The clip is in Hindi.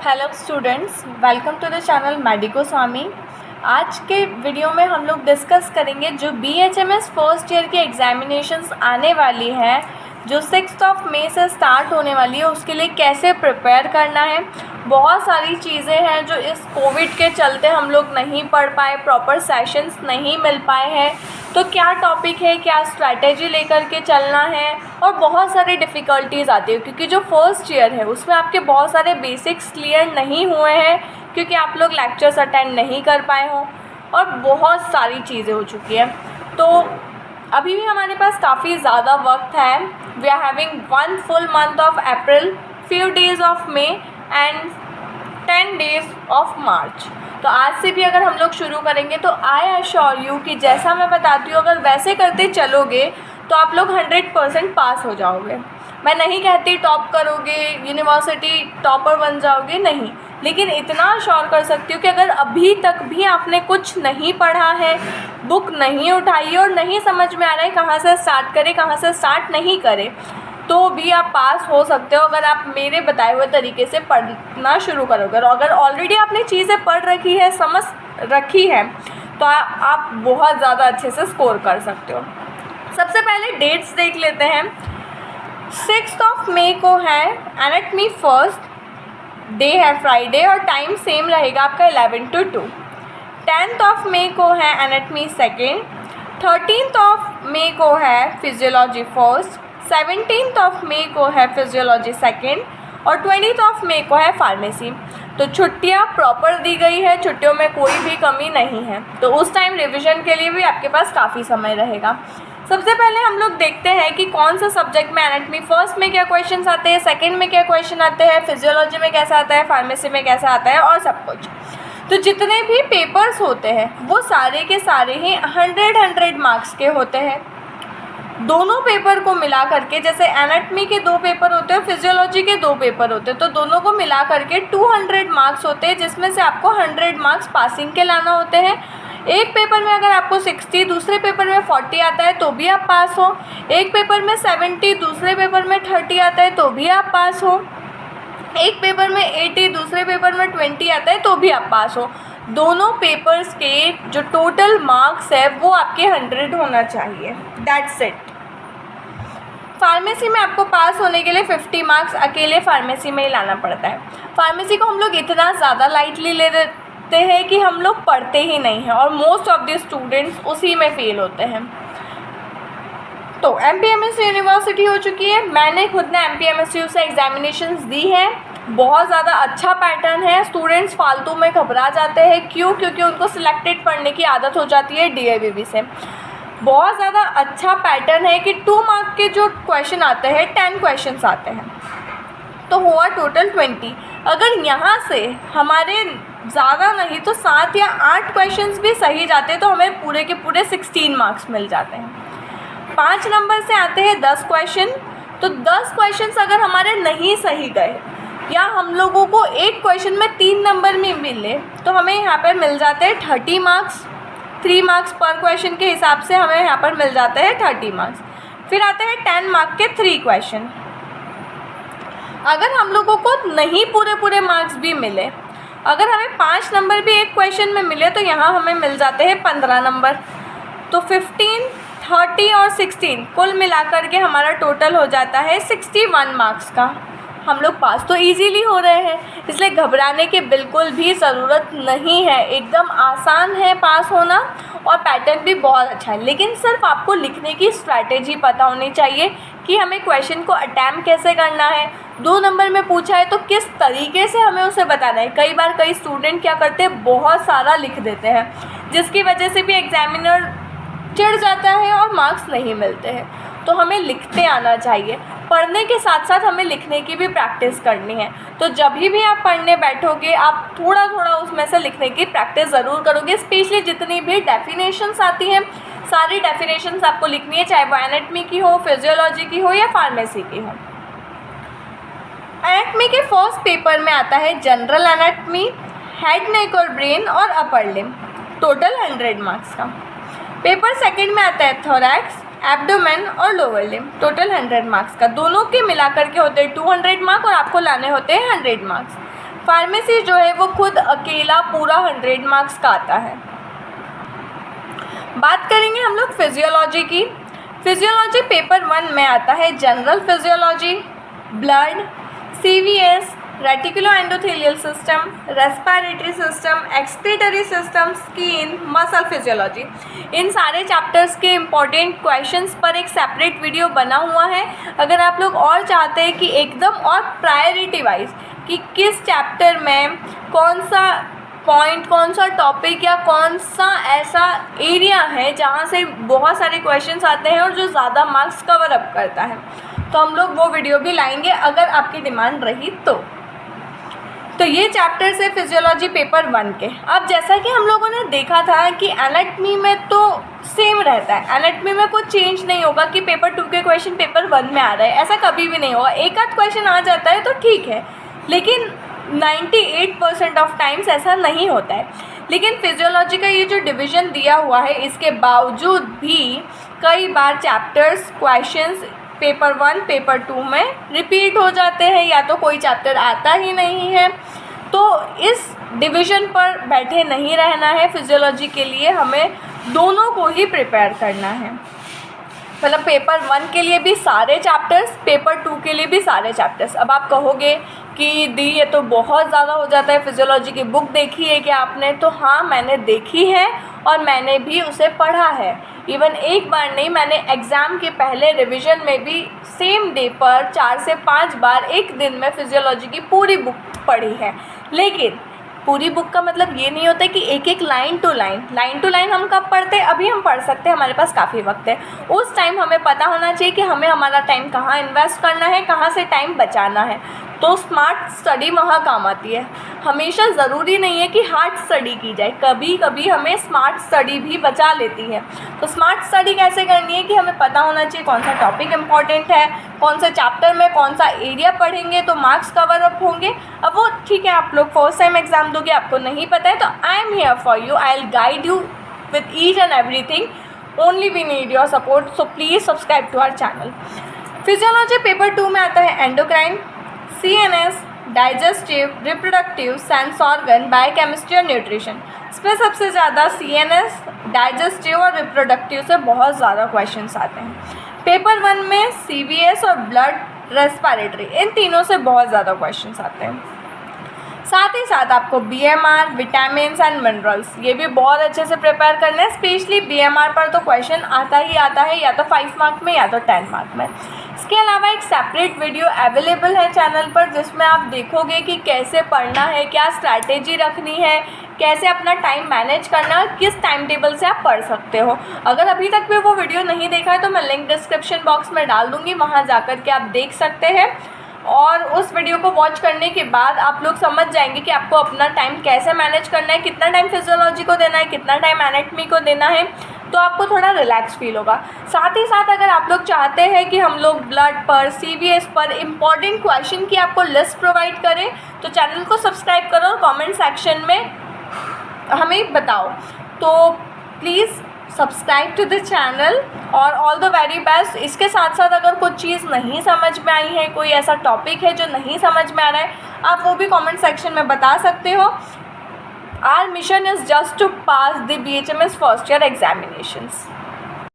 Hello students, welcome to the channel medico Swami. आज के वीडियो में हम लोग डिस्कस करेंगे जो BHMS फर्स्ट ईयर की एग्जामिनेशंस आने वाली है, जो 6 मई से स्टार्ट होने वाली है, उसके लिए कैसे प्रिपेयर करना है। बहुत सारी चीज़ें हैं जो इस कोविड के चलते हम लोग नहीं पढ़ पाए, प्रॉपर सेशंस नहीं मिल पाए हैं, तो क्या टॉपिक है, क्या स्ट्रैटेजी लेकर के चलना है। और बहुत सारी डिफ़िकल्टीज़ आती है क्योंकि जो फर्स्ट ईयर है उसमें आपके बहुत सारे बेसिक्स क्लियर नहीं हुए हैं क्योंकि आप लोग लेक्चर्स अटेंड नहीं कर पाए हों और बहुत सारी चीज़ें हो चुकी हैं। तो अभी भी हमारे पास काफ़ी ज़्यादा वक्त है। We are having 1 full month of April, few days of May and 10 days of March. तो आज से भी अगर हम लोग शुरू करेंगे तो आई एश्योर यू कि जैसा मैं बताती हूँ अगर वैसे करते चलोगे तो आप लोग 100% पास हो जाओगे। मैं नहीं कहती टॉप करोगे, यूनिवर्सिटी टॉपर बन जाओगे, नहीं, लेकिन इतना श्योर कर सकती हूँ कि अगर अभी तक भी आपने कुछ नहीं पढ़ा है, बुक नहीं उठाई और नहीं समझ में आ रहा है कहाँ से स्टार्ट करें, कहाँ से स्टार्ट नहीं करें, तो भी आप पास हो सकते हो अगर आप मेरे बताए हुए तरीके से पढ़ना शुरू करोगे। और अगर ऑलरेडी आपने चीज़ें पढ़ रखी है, समझ रखी है, तो आप बहुत ज़्यादा अच्छे से स्कोर कर सकते हो। सबसे पहले डेट्स देख लेते हैं। 6 मई को है एनाटमी फर्स्ट, डे है फ्राइडे और टाइम सेम रहेगा आपका 11 to 2। 10 मई को है एनाटमी सेकेंड, 13 मई को है फिजियोलॉजी फर्स्ट, 17 मई को है फिजियोलॉजी सेकेंड और 20 मई को है फार्मेसी। तो छुट्टियां प्रॉपर दी गई है, छुट्टियों में कोई भी कमी नहीं है, तो उस टाइम रिवीजन के लिए भी आपके पास काफ़ी समय रहेगा। सबसे पहले हम लोग देखते हैं कि कौन सा सब्जेक्ट में एनाटमी फर्स्ट में क्या क्वेश्चंस आते हैं, सेकंड में क्या क्वेश्चन आते हैं, फिजियोलॉजी में कैसा आता है, फार्मेसी में कैसा आता है और सब कुछ। तो जितने भी पेपर्स होते हैं वो सारे के सारे ही 100 मार्क्स के होते हैं। दोनों पेपर को मिला करके, जैसे एनाटमी के 2 पेपर होते हैं, फिजियोलॉजी के 2 पेपर होते हैं, तो दोनों को मिला करके 200 मार्क्स होते हैं, जिसमें से आपको 100 मार्क्स पासिंग के लाना होते हैं। एक पेपर में अगर आपको 60, दूसरे पेपर में 40 आता है तो भी आप पास हो। एक पेपर में 70, दूसरे पेपर में 30 आता है तो भी आप पास हो। एक पेपर में 80, दूसरे पेपर में 20 आता है तो भी आप पास हो। दोनों पेपर्स के जो टोटल मार्क्स है वो आपके 100 होना चाहिए। That's it. फार्मेसी में आपको पास होने के लिए 50 मार्क्स अकेले फार्मेसी में ही लाना पड़ता है। फार्मेसी को हम लोग इतना ज़्यादा लाइटली ले लेते हैं कि हम लोग पढ़ते ही नहीं हैं और मोस्ट ऑफ द स्टूडेंट्स उसी में फेल होते हैं। तो MPMSU यूनिवर्सिटी हो चुकी है, मैंने खुद ने MPMSU से एग्जामिनेशंस दी हैं। बहुत ज़्यादा अच्छा पैटर्न है। स्टूडेंट्स फालतू में घबरा जाते हैं, क्यों? क्योंकि उनको सिलेक्टेड पढ़ने की आदत हो जाती है DIBB से। बहुत ज़्यादा अच्छा पैटर्न है कि 2 मार्क के जो क्वेश्चन आते हैं 10 क्वेश्चंस आते हैं, तो हुआ टोटल 20। अगर यहाँ से हमारे ज़्यादा नहीं तो 7 या 8 क्वेश्चंस भी सही जाते तो हमें पूरे के पूरे 16 मार्क्स मिल जाते हैं। 5 नंबर से आते हैं 10 क्वेश्चन, तो 10 क्वेश्चंस अगर हमारे नहीं सही गए या हम लोगों को एक क्वेश्चन में 3 नंबर में मिले तो हमें यहाँ पर मिल जाते हैं 30 मार्क्स। 3 मार्क्स पर क्वेश्चन के हिसाब से हमें यहाँ पर मिल जाते हैं 30 मार्क्स। फिर आते हैं 10 मार्क के 3 क्वेश्चन। अगर हम लोगों को नहीं पूरे मार्क्स भी मिले, अगर हमें 5 नंबर भी एक क्वेश्चन में मिले तो यहाँ हमें मिल जाते हैं 15 नंबर। तो 15, 30 और 16 कुल मिलाकर के हमारा टोटल हो जाता है 61 मार्क्स का। हम लोग पास तो इजीली हो रहे हैं, इसलिए घबराने की बिल्कुल भी ज़रूरत नहीं है। एकदम आसान है पास होना और पैटर्न भी बहुत अच्छा है, लेकिन सिर्फ आपको लिखने की स्ट्रैटेजी पता होनी चाहिए कि हमें क्वेश्चन को अटैम्प्ट कैसे करना है। 2 नंबर में पूछा है तो किस तरीके से हमें उसे बताना है। कई बार कई स्टूडेंट क्या करते हैं, बहुत सारा लिख देते हैं, जिसकी वजह से भी एग्जामिनर चिढ़ जाता है और मार्क्स नहीं मिलते हैं। तो हमें लिखते आना चाहिए। पढ़ने के साथ साथ हमें लिखने की भी प्रैक्टिस करनी है। तो जब भी आप पढ़ने बैठोगे आप थोड़ा उसमें से लिखने की प्रैक्टिस ज़रूर करोगे। स्पेशली जितनी भी डेफिनेशंस आती हैं, सारी डेफिनेशंस आपको लिखनी है, चाहे वो एनाटमी की हो, फिजियोलॉजी की हो या फार्मेसी की हो। एनाटमी के फर्स्ट पेपर में आता है जनरल एनाटमी, हेड, नेक और ब्रेन और अपर लिम्ब, टोटल 100 मार्क्स का। पेपर सेकंड में आता है थोरैक्स, एब्डोमेन और लोअर लिम्ब, टोटल 100 मार्क्स का। दोनों के मिलाकर के होते हैं 200 मार्क और आपको लाने होते हैं 100 मार्क्स। फार्मेसी जो है वो खुद अकेला पूरा 100 मार्क्स का आता है। बात करेंगे हम लोग फिजियोलॉजी की। फिजियोलॉजी पेपर 1 में आता है general physiology, blood, CVS, reticuloendothelial system, respiratory system, excretory system, skin, muscle physiology. इन सारे चैप्टर्स के इम्पॉर्टेंट क्वेश्चंस पर एक सेपरेट वीडियो बना हुआ है। अगर आप लोग और चाहते हैं कि एकदम और प्रायोरिटी वाइज कि किस चैप्टर में कौन सा पॉइंट, कौन सा टॉपिक या कौन सा ऐसा एरिया है जहाँ से बहुत सारे क्वेश्चंस आते हैं और जो ज़्यादा मार्क्स कवर अप करता है, तो हम लोग वो वीडियो भी लाएंगे अगर आपकी डिमांड रही तो ये चैप्टर्स है फिजियोलॉजी पेपर 1 के। अब जैसा कि हम लोगों ने देखा था कि एनाटमी में तो सेम रहता है, एनाटमी में कुछ चेंज नहीं होगा कि पेपर 2 के क्वेश्चन पेपर 1 में आ रहे हैं, ऐसा कभी भी नहीं होगा। एक आध क्वेश्चन आ जाता है तो ठीक है, लेकिन 98% ऑफ टाइम्स ऐसा नहीं होता है। लेकिन फिजियोलॉजी का ये जो डिवीज़न दिया हुआ है, इसके बावजूद भी कई बार चैप्टर्स क्वेश्चंस पेपर 1 पेपर 2 में रिपीट हो जाते हैं या तो कोई चैप्टर आता ही नहीं है। तो इस डिवीज़न पर बैठे नहीं रहना है, फिजियोलॉजी के लिए हमें दोनों को ही प्रिपेयर करना है। मतलब पेपर 1 के लिए भी सारे चैप्टर्स, पेपर 2 के लिए भी सारे चैप्टर्स। अब आप कहोगे कि दी ये तो बहुत ज़्यादा हो जाता है, फिजियोलॉजी की बुक देखी है क्या आपने? तो हाँ, मैंने देखी है और मैंने भी उसे पढ़ा है। इवन एक बार नहीं, मैंने एग्ज़ाम के पहले रिवीजन में भी सेम डे पर 4 से 5 बार एक दिन में फिजियोलॉजी की पूरी बुक पढ़ी है। लेकिन पूरी बुक का मतलब ये नहीं होता कि एक एक लाइन टू लाइन हम कब पढ़ते हैं, अभी हम पढ़ सकते हैं, हमारे पास काफ़ी वक्त है। उस टाइम हमें पता होना चाहिए कि हमें हमारा टाइम कहाँ इन्वेस्ट करना है, कहाँ से टाइम बचाना है। तो स्मार्ट स्टडी वहाँ काम आती है। हमेशा ज़रूरी नहीं है कि हार्ड स्टडी की जाए, कभी कभी हमें स्मार्ट स्टडी भी बचा लेती है। तो स्मार्ट स्टडी कैसे करनी है कि हमें पता होना चाहिए कौन सा टॉपिक इम्पॉर्टेंट है, कौन से चैप्टर में कौन सा एरिया पढ़ेंगे तो मार्क्स कवर अप होंगे। अब वो ठीक है, आप लोग फर्स्ट टाइम एग्ज़ाम दोगे, आपको नहीं पता है, तो I am here for you, I will guide you with each and everything. Only we need your support, so please subscribe to our channel. Physiology paper 2 में आता है endocrine, CNS, digestive, reproductive, sense organ, biochemistry और न्यूट्रिशन। इसमें सबसे ज़्यादा CNS, डाइजेस्टिव और रिप्रोडक्टिव से बहुत ज़्यादा क्वेश्चंस आते हैं। पेपर 1 में CVS और ब्लड, रेस्पिरेटरी, इन तीनों से बहुत ज़्यादा क्वेश्चंस आते हैं। साथ ही साथ आपको BMR, विटामिन्स एंड मिनरल्स, ये भी बहुत अच्छे से प्रिपेयर करना है। स्पेशली BMR पर तो क्वेश्चन आता ही आता है, या तो 5 मार्क में या तो 10 मार्क में। इसके अलावा एक सेपरेट वीडियो अवेलेबल है चैनल पर, जिसमें आप देखोगे कि कैसे पढ़ना है, क्या स्ट्रैटेजी रखनी है, कैसे अपना टाइम मैनेज करना है, किस टाइम टेबल से आप पढ़ सकते हो। अगर अभी तक भी वो वीडियो नहीं देखा है तो मैं लिंक डिस्क्रिप्शन बॉक्स में डाल दूँगी, वहाँ जाकर के आप देख सकते हैं। और उस वीडियो को वॉच करने के बाद आप लोग समझ जाएंगे कि आपको अपना टाइम कैसे मैनेज करना है, कितना टाइम फिजियोलॉजी को देना है, कितना टाइम एनाटमी को देना है, तो आपको थोड़ा रिलैक्स फील होगा। साथ ही साथ अगर आप लोग चाहते हैं कि हम लोग ब्लड पर, CVS पर इम्पॉर्टेंट क्वेश्चन की आपको लिस्ट प्रोवाइड करें, तो चैनल को सब्सक्राइब करो और कमेंट सेक्शन में हमें बताओ। तो please subscribe to the channel और ऑल द वेरी बेस्ट। इसके साथ साथ अगर कुछ चीज़ नहीं समझ में आई है, कोई ऐसा टॉपिक है जो नहीं समझ में आ रहा है, आप वो भी कमेंट सेक्शन में बता सकते हो। Our mission is just to pass the BHMS first year examinations.